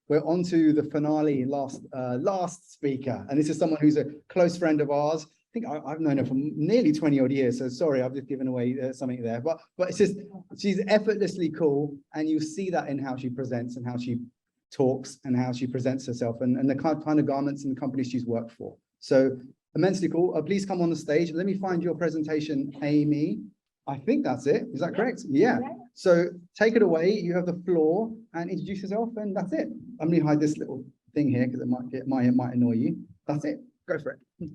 we're on to the finale, last speaker. And this is someone who's a close friend of ours. I think I've known her for nearly 20 odd years. So sorry, I've just given away something there. But it's just, she's effortlessly cool. And you see that in how she presents and how she talks and how she presents herself and the kind of garments and the companies she's worked for. So immensely cool. Please come on the stage. Let me find your presentation, Amy. I think that's it. Is that correct? Yeah. So take it away. You have the floor and introduce yourself, and that's it. I'm going to hide this little thing here because it might annoy you. That's it. Go for it.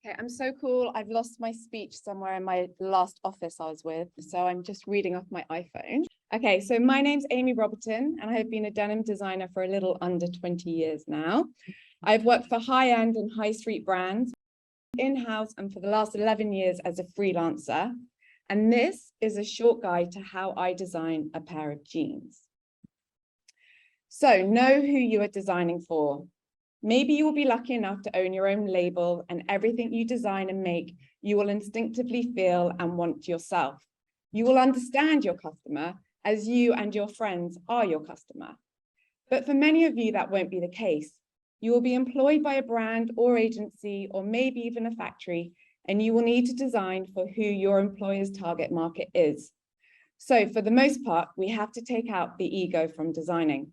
Okay, I'm so cool. I've lost my speech somewhere in my last office I was with, so I'm just reading off my iPhone. Okay, so my name's Amy Roberton, and I have been a denim designer for a little under 20 years now. I've worked for high-end and high street brands, in-house, and for the last 11 years as a freelancer. And this is a short guide to how I design a pair of jeans. So know who you are designing for. Maybe you will be lucky enough to own your own label, and everything you design and make, you will instinctively feel and want yourself. You will understand your customer as you and your friends are your customer. But for many of you, that won't be the case. You will be employed by a brand or agency, or maybe even a factory, and you will need to design for who your employer's target market is. So for the most part, we have to take out the ego from designing.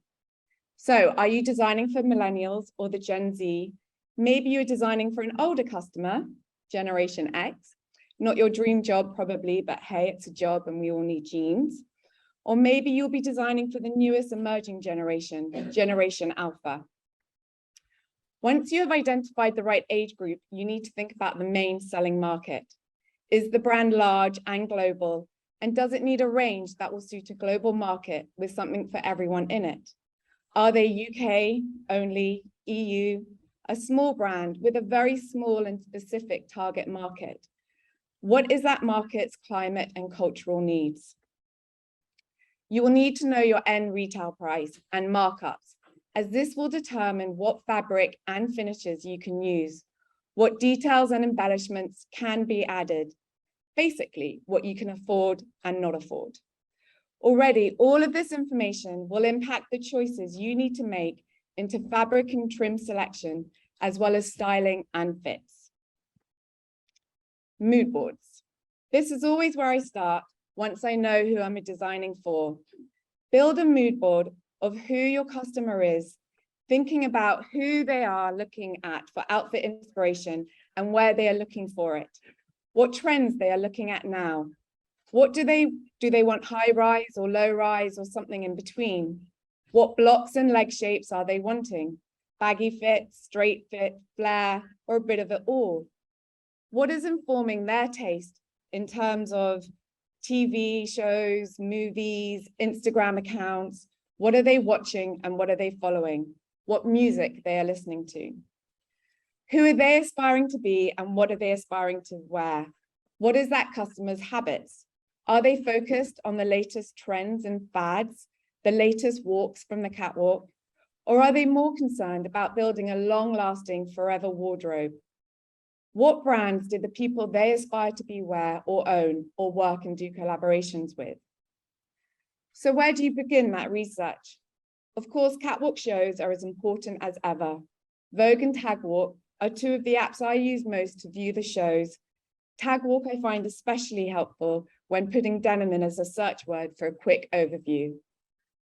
So are you designing for millennials or the Gen Z? Maybe you're designing for an older customer, Generation X, not your dream job probably, but hey, it's a job and we all need jeans. Or maybe you'll be designing for the newest emerging generation, Generation Alpha. Once you have identified the right age group, you need to think about the main selling market. Is the brand large and global? And does it need a range that will suit a global market with something for everyone in it? Are they UK only, EU, a small brand with a very small and specific target market? What is that market's climate and cultural needs? You will need to know your end retail price and markups, as this will determine what fabric and finishes you can use, what details and embellishments can be added, basically what you can afford and not afford. Already, all of this information will impact the choices you need to make into fabric and trim selection, as well as styling and fits. Mood boards. This is always where I start once I know who I'm designing for. Build a mood board of who your customer is, thinking about who they are looking at for outfit inspiration and where they are looking for it, what trends they are looking at now. What do they want, high rise or low rise or something in between? What blocks and leg shapes are they wanting? Baggy fit, straight fit, flare, or a bit of it all? What is informing their taste in terms of TV shows, movies, Instagram accounts? What are they watching and what are they following? What music they are listening to? Who are they aspiring to be and what are they aspiring to wear? What is that customer's habits? Are they focused on the latest trends and fads, the latest walks from the catwalk? Or are they more concerned about building a long-lasting forever wardrobe? What brands did the people they aspire to be wear or own or work and do collaborations with? So where do you begin that research? Of course, catwalk shows are as important as ever. Vogue and Tagwalk are two of the apps I use most to view the shows. Tagwalk I find especially helpful when putting denim in as a search word for a quick overview.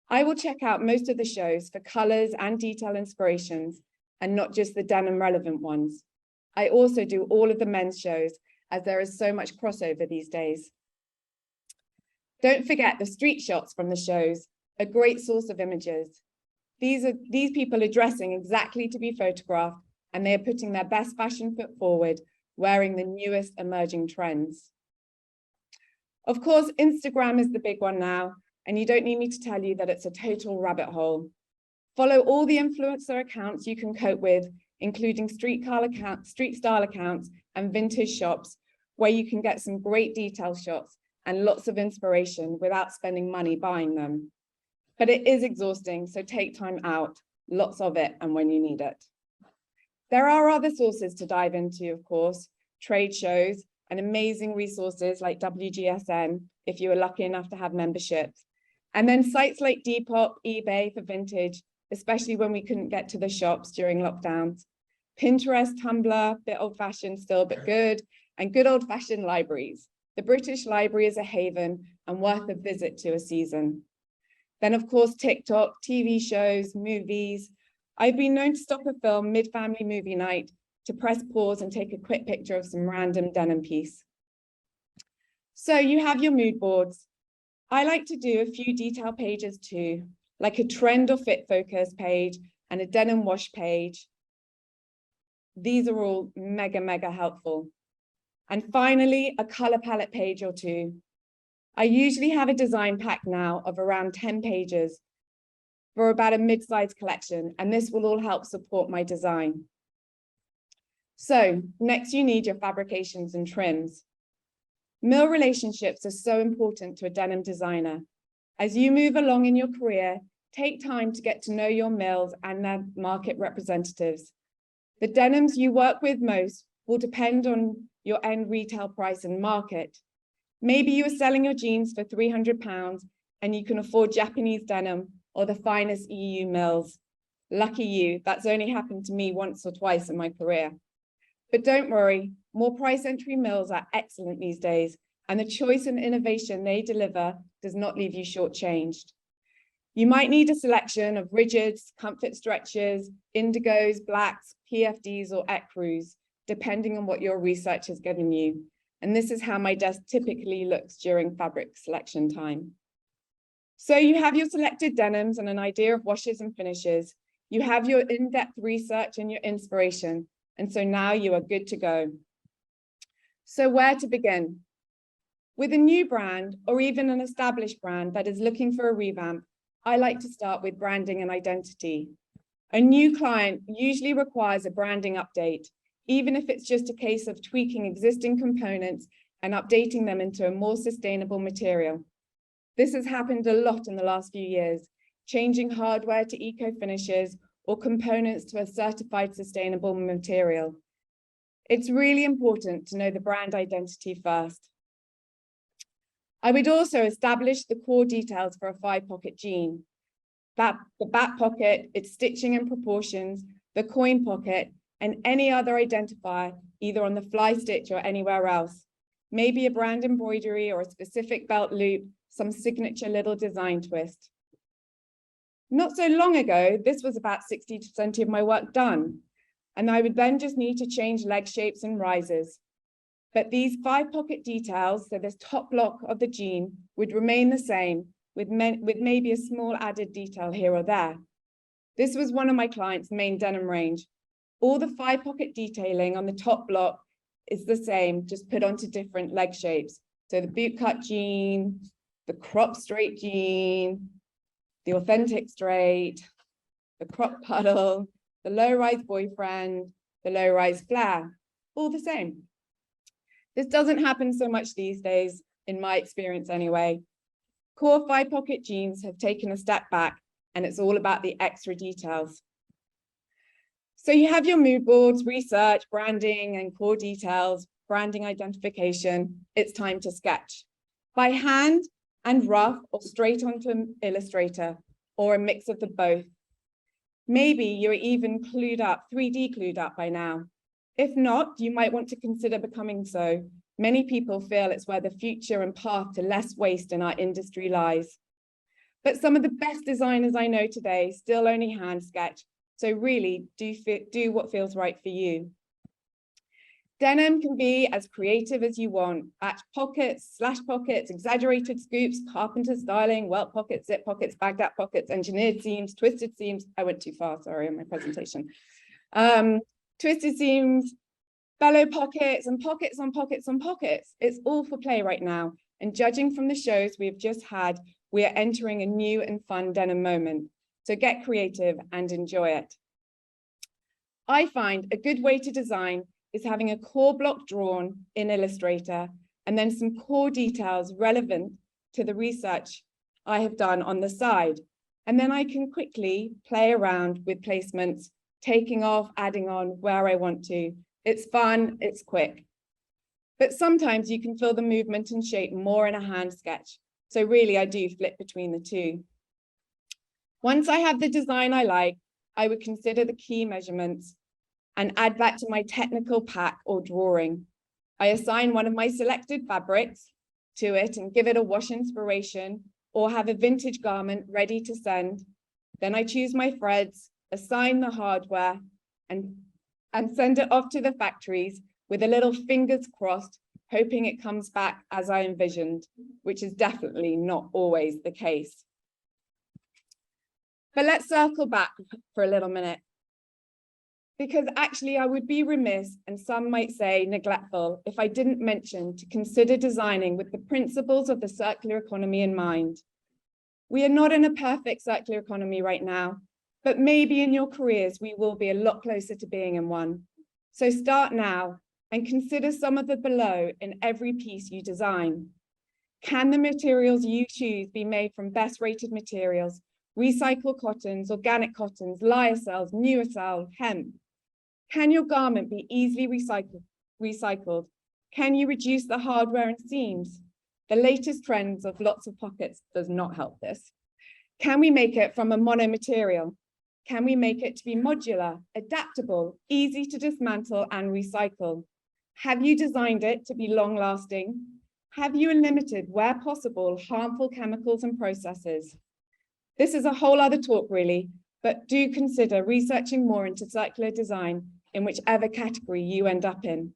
I will check out most of the shows for colors and detail inspirations and not just the denim relevant ones. I also do all of the men's shows as there is so much crossover these days. Don't forget the street shots from the shows, a great source of images. These people are dressing exactly to be photographed and they are putting their best fashion foot forward, wearing the newest emerging trends. Of course, Instagram is the big one now, and you don't need me to tell you that it's a total rabbit hole. Follow all the influencer accounts you can cope with, including street style accounts and vintage shops, where you can get some great detail shots and lots of inspiration without spending money buying them. But it is exhausting, so take time out, lots of it, and when you need it. There are other sources to dive into, of course, trade shows and amazing resources like WGSN, if you are lucky enough to have memberships. And then sites like Depop, eBay for vintage, especially when we couldn't get to the shops during lockdowns. Pinterest, Tumblr, bit old-fashioned still, but good, and good old-fashioned libraries. The British Library is a haven and worth a visit to a season. Then, of course, TikTok, TV shows, movies. I've been known to stop a film mid-family movie night to press pause and take a quick picture of some random denim piece. So you have your mood boards. I like to do a few detail pages too, like a trend or fit focus page and a denim wash page. These are all mega helpful. And finally, a color palette page or two. I usually have a design pack now of around 10 pages for about a mid-sized collection, and this will all help support my design. So next you need your fabrications and trims. Mill relationships are so important to a denim designer. As you move along in your career, take time to get to know your mills and their market representatives. The denims you work with most will depend on your end retail price and market. Maybe you are selling your jeans for £300 and you can afford Japanese denim or the finest EU mills. Lucky you, that's only happened to me once or twice in my career. But don't worry, more price entry mills are excellent these days, and the choice and innovation they deliver does not leave you shortchanged. You might need a selection of rigids, comfort stretches, indigos, blacks, PFDs, or ecrus, depending on what your research has given you. And this is how my desk typically looks during fabric selection time. So you have your selected denims and an idea of washes and finishes. You have your in-depth research and your inspiration. And so now you are good to go. So where to begin? With a new brand or even an established brand that is looking for a revamp, I like to start with branding and identity. A new client usually requires a branding update, even if it's just a case of tweaking existing components and updating them into a more sustainable material. This has happened a lot in the last few years, changing hardware to eco finishes or components to a certified sustainable material. It's really important to know the brand identity first. I would also establish the core details for a 5-pocket jean. The back pocket, its stitching and proportions, the coin pocket, and any other identifier, either on the fly stitch or anywhere else. Maybe a brand embroidery or a specific belt loop, some signature little design twist. Not so long ago, this was about 60% of my work done, and I would then just need to change leg shapes and risers. But these 5-pocket details, so this top block of the jean, would remain the same with maybe a small added detail here or there. This was one of my clients' main denim range. All the 5-pocket detailing on the top block is the same, just put onto different leg shapes. So the bootcut jean, the crop straight jean, the authentic straight, the crop puddle, the low-rise boyfriend, the low-rise flare, all the same. This doesn't happen so much these days, in my experience anyway. Core 5-pocket jeans have taken a step back, and it's all about the extra details. So you have your mood boards, research, branding, and core details, branding identification. It's time to sketch. By hand and rough or straight onto Illustrator, or a mix of the both. Maybe you're even 3D clued up by now. If not, you might want to consider becoming so. Many people feel it's where the future and path to less waste in our industry lies. But some of the best designers I know today still only hand sketch. So really do what feels right for you. Denim can be as creative as you want. Batch pockets, slash pockets, exaggerated scoops, carpenter styling, welt pockets, zip pockets, bagged up pockets, engineered seams, twisted seams. I went too far, sorry, in my presentation. Twisted seams, bellow pockets, and pockets on pockets on pockets. It's all for play right now. And judging from the shows we've just had, we are entering a new and fun denim moment. So get creative and enjoy it. I find a good way to design is having a core block drawn in Illustrator and then some core details relevant to the research I have done on the side. And then I can quickly play around with placements, taking off, adding on where I want to. It's fun, it's quick. But sometimes you can feel the movement and shape more in a hand sketch. So really I do flip between the two. Once I have the design I like, I would consider the key measurements and add that to my technical pack or drawing. I assign one of my selected fabrics to it and give it a wash inspiration or have a vintage garment ready to send. Then I choose my threads, assign the hardware and send it off to the factories with a little fingers crossed, hoping it comes back as I envisioned, which is definitely not always the case. But let's circle back for a little minute, because actually I would be remiss, and some might say neglectful, if I didn't mention to consider designing with the principles of the circular economy in mind. We are not in a perfect circular economy right now, but maybe in your careers, we will be a lot closer to being in one. So start now and consider some of the below in every piece you design. Can the materials you choose be made from best rated materials, recycled cottons, organic cottons, lyocell, neocell, hemp? Can your garment be easily recycled? Can you reduce the hardware and seams? The latest trends of lots of pockets does not help this. Can we make it from a mono material? Can we make it to be modular, adaptable, easy to dismantle and recycle? Have you designed it to be long lasting? Have you limited, where possible, harmful chemicals and processes? This is a whole other talk really, but do consider researching more into circular design in whichever category you end up in.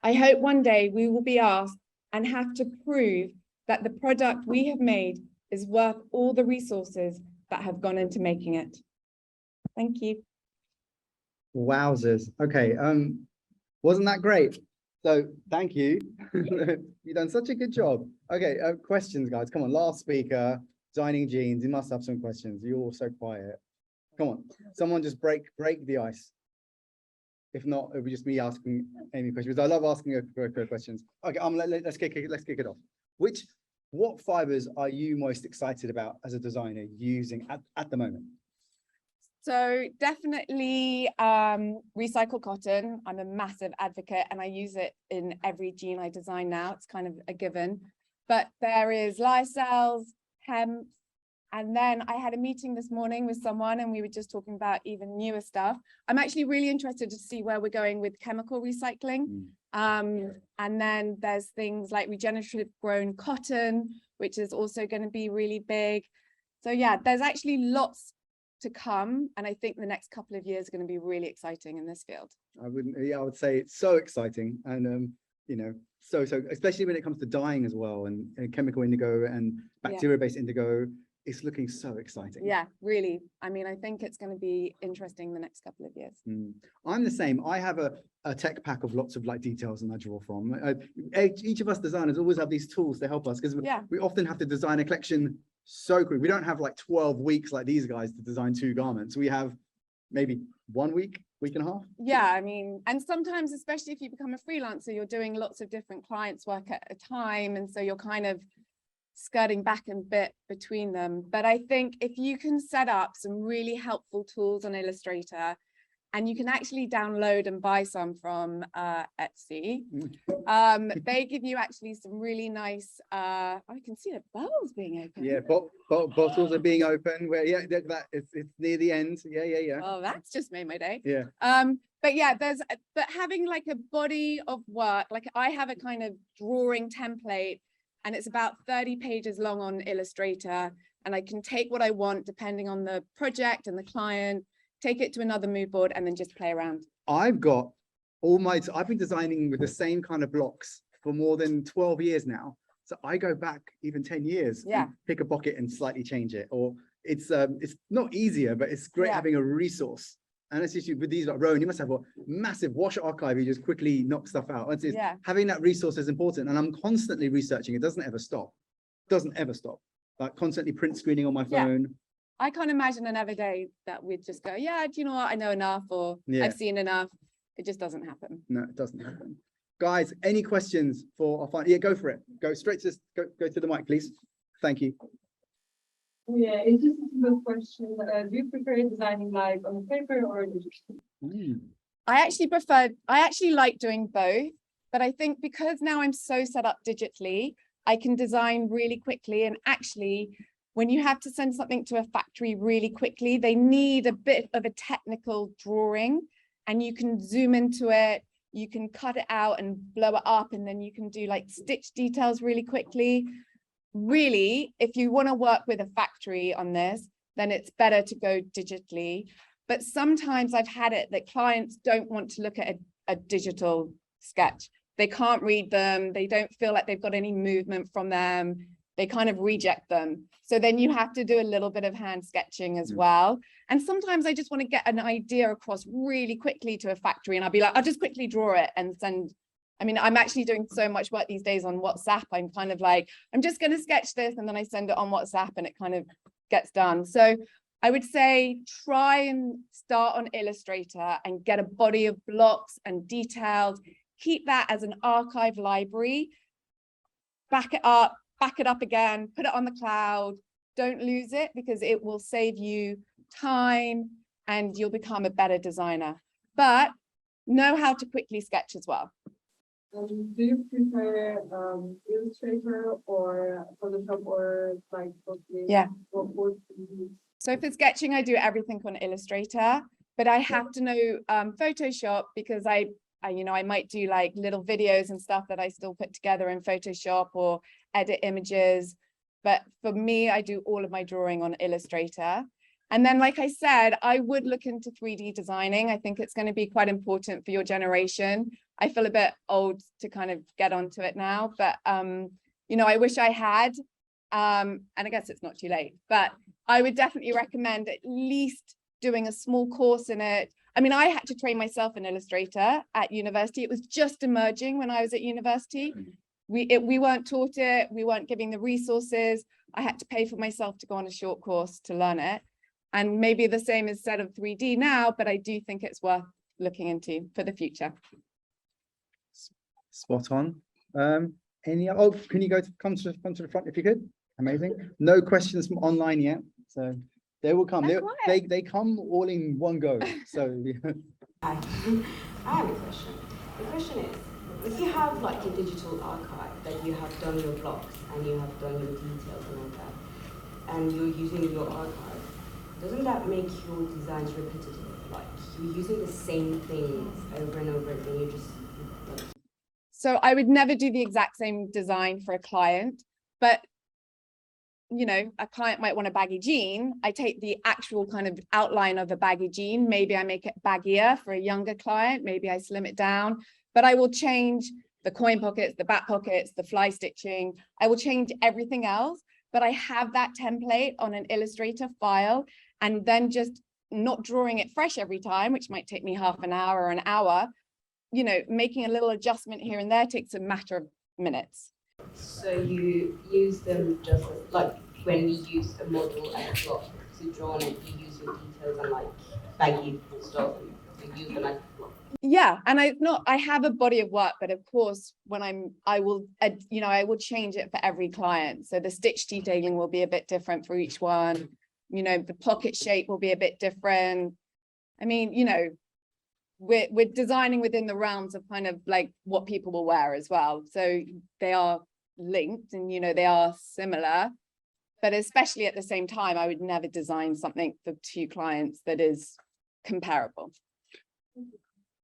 I hope one day we will be asked and have to prove that the product we have made is worth all the resources that have gone into making it. Thank you. Wowzers. Okay, wasn't that great? So thank you. You've done such a good job. Okay, questions, guys. Come on, last speaker, designing jeans. You must have some questions. You're all so quiet. Come on, someone just break the ice. If not, it'll be just me asking Amy questions. I love asking her questions. Okay, let's kick it off. What fibers are you most excited about as a designer using at the moment? So definitely recycled cotton. I'm a massive advocate and I use it in every jean I design now. It's kind of a given. But there is lyocell, hemp, and then I had a meeting this morning with someone and we were just talking about even newer stuff. I'm actually really interested to see where we're going with chemical recycling. And then there's things like regenerative grown cotton, which is also going to be really big. So yeah, there's actually lots to come. And I think the next couple of years are going to be really exciting in this field. I would say it's so exciting. And, you know, so especially when it comes to dyeing as well and chemical indigo and bacteria-based indigo. It's looking so exciting. Yeah, really. I mean, I think it's going to be interesting the next couple of years. I'm the same. I have a tech pack of lots of like details and I draw from. Each of us designers always have these tools to help us because we often have to design a collection so quick. We don't have like 12 weeks like these guys to design 2 garments. We have maybe 1 week and a half. Yeah, I mean, and sometimes, especially if you become a freelancer, you're doing lots of different clients' work at a time. And so you're kind of skirting back a bit between them. But I think if you can set up some really helpful tools on Illustrator, and you can actually download and buy some from Etsy, they give you actually some really nice, I can see the bottles being open. Yeah, bottles are being open. Where it's near the end. Yeah. Oh, that's just made my day. Yeah. But yeah, but having like a body of work, like I have a kind of drawing template. And it's about 30 pages long on Illustrator. And I can take what I want depending on the project and the client, take it to another mood board and then just play around. I've been designing with the same kind of blocks for more than 12 years now. So I go back even 10 years, pick a pocket and slightly change it. Or it's not easier, but it's great having a resource. And it's just with these like Rowan, you must have a massive wash archive. You just quickly knock stuff out. Having that resource is important. And I'm constantly researching. It doesn't ever stop. Like constantly print screening on my phone. I can't imagine another day that we'd just go, yeah, do you know what? I know enough or I've seen enough. It just doesn't happen. No, it doesn't happen. Guys, any questions for our final? Yeah, go for it. Go straight to go to the mic, please. Thank you. Yeah, it's just a simple question. Do you prefer designing live on paper or digital? I actually like doing both, but I think because now I'm so set up digitally, I can design really quickly. And actually, when you have to send something to a factory really quickly, they need a bit of a technical drawing, and you can zoom into it, you can cut it out and blow it up, and then you can do like stitch details really quickly. Really, if you want to work with a factory on this, then it's better to go digitally. But sometimes I've had it that clients don't want to look at a digital sketch. They can't read them. They don't feel like they've got any movement from them. They kind of reject them. So then you have to do a little bit of hand sketching as well. And sometimes I just want to get an idea across really quickly to a factory, and I'll be like, I'll just quickly draw it and send. I mean, I'm actually doing so much work these days on WhatsApp. I'm kind of like, I'm just going to sketch this, and then I send it on WhatsApp and it kind of gets done. So I would say try and start on Illustrator and get a body of blocks and details. Keep that as an archive library. Back it up again, put it on the cloud. Don't lose it, because it will save you time and you'll become a better designer. But know how to quickly sketch as well. Do you prefer Illustrator or Photoshop or like Yeah. what do you use? So for sketching, I do everything on Illustrator, but I have to know Photoshop, because I might do like little videos and stuff that I still put together in Photoshop or edit images. But for me, I do all of my drawing on Illustrator. And then, like I said, I would look into 3D designing. I think it's going to be quite important for your generation. I feel a bit old to kind of get onto it now, but I wish I had, and I guess it's not too late, but I would definitely recommend at least doing a small course in it. I mean, I had to train myself in Illustrator at university. It was just emerging when I was at university. We weren't taught it. We weren't giving the resources. I had to pay for myself to go on a short course to learn it. And maybe the same is said of 3D now, but I do think it's worth looking into for the future. Spot on. Can you come to the front if you could? Amazing. No questions from online yet, so they will come. They come all in one go. So Hi. I have a question. The question is, if you have like a digital archive that you have done your blocks and you have done your details and all that, and you're using your archive, doesn't that make your designs repetitive? Like you're using the same things over and over again, you just like... So I would never do the exact same design for a client, but a client might want a baggy jean. I take the actual kind of outline of a baggy jean. Maybe I make it baggier for a younger client. Maybe I slim it down, but I will change the coin pockets, the back pockets, the fly stitching. I will change everything else, but I have that template on an Illustrator file, and then just not drawing it fresh every time, which might take me half an hour or an hour, making a little adjustment here and there takes a matter of minutes. So you use them just like when you use a model and a block to draw on it, you use your details and like baggy stuff, and you use them as a block. Yeah, and I have a body of work, but of course, when I will change it for every client. So the stitch detailing will be a bit different for each one. The pocket shape will be a bit different. I mean, we're designing within the realms of kind of like what people will wear as well. So they are linked and, they are similar, but especially at the same time, I would never design something for two clients that is comparable.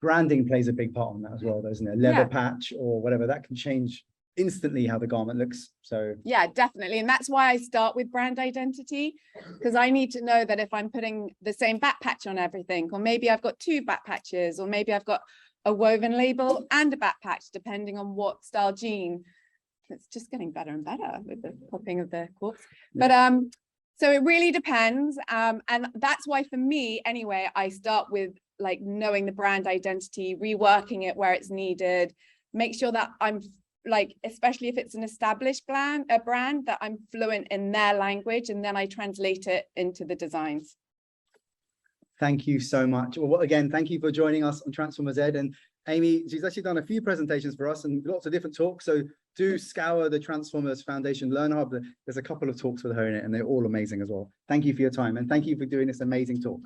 branding plays a big part on that as well, doesn't it? Leather patch or whatever, that can change instantly how the garment looks. So yeah, definitely. And that's why I start with brand identity, because I need to know that if I'm putting the same back patch on everything, or maybe I've got two back patches, or maybe I've got a woven label and a back patch, depending on what style jean. It's just getting better and better with the popping of the corks. But so it really depends. And that's why for me anyway, I start with like knowing the brand identity, reworking it where it's needed, make sure that I'm like, especially if it's an established brand, that I'm fluent in their language, and then I translate it into the designs. Thank you so much. Well, again, thank you for joining us on Transformer Z. And Amy, she's actually done a few presentations for us and lots of different talks. So do scour the Transformers Foundation Learn Hub. There's a couple of talks with her in it, and they're all amazing as well. Thank you for your time, and thank you for doing this amazing talk.